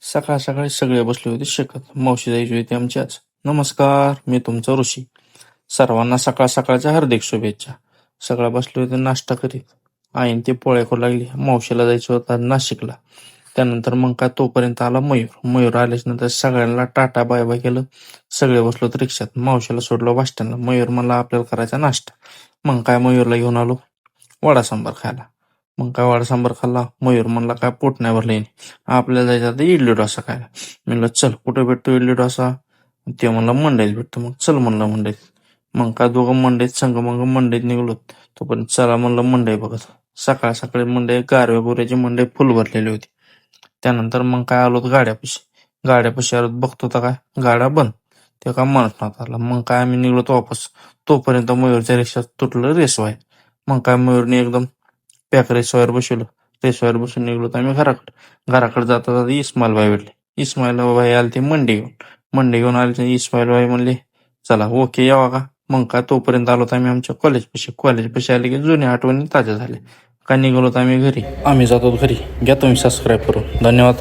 सकाळ सकाळी सगळे बसले होते शेकत. मावशी जायची होती आमची आज. नमस्कार, मी तुमचा ऋषी. सर्वांना सकाळ सकाळच्या हार्दिक शुभेच्छा. सगळ्या बसले होते नाश्ता करीत. आईन ते पोळ्या करू लागली. मावशीला जायचं होतं आज नाशिकला. त्यानंतर मग काय तोपर्यंत आला मयूर आल्याच्या नंतर सगळ्यांना टाटा बाय बाय केलं. सगळे बसलो होते रिक्षात. मावशीला सोडलं बस स्टँडला. मयूर म्हणला आपल्याला करायचा नाश्ता. मग काय मयूरला घेऊन आलो वडा सांबार खायला. मग काय वडा सांबार खाल्ला. मयूर म्हणला काय पोट नाही भरले, आपल्याला जायचं आता इडली डोसा खायला. म्हणलं चल कुठे भेटतो इडली डोसा. ते म्हणलं मंडईत भेटतो. मग चल म्हणलं मंडईत. मग काय दोघं मंडईत संघ मग मंडईत निघलो. तोपर्यंत चला म्हणलं मंडई बघत. सकाळ सकाळी मंडई गारव्या गोऱ्याची मंडई फुल भरलेली होती. त्यानंतर मग काय आलो गाड्यापाशी. गाड्यापाशी आलो बघतो तर काय गाड्या बंद. ते काय म्हणत नव्हता आला. मग काय आम्ही निघलो वापस. तोपर्यंत मयूरच्या रिक्षात तुटलं रेसवाय. मग काय मयूरने एकदम पॅक रेसवायर बसवलं. रेसवायर बसून निघलो तर आम्ही घराकडे जाता जाता इस्माईल भाई भेटले. इस्माईल भाई आले ते मंडी घेऊन आले. ते इस्माईल भाई म्हणले चला ओके यावा का. मग काय तोपर्यंत आलो तर आम्ही आमच्या कॉलेज आले की जुन्या आठवणी ताज्या झाल्या. काय निघालो तर आम्ही घरी. आम्ही जातो घरी. घ्या तुम्ही सबस्क्राईब करून. धन्यवाद.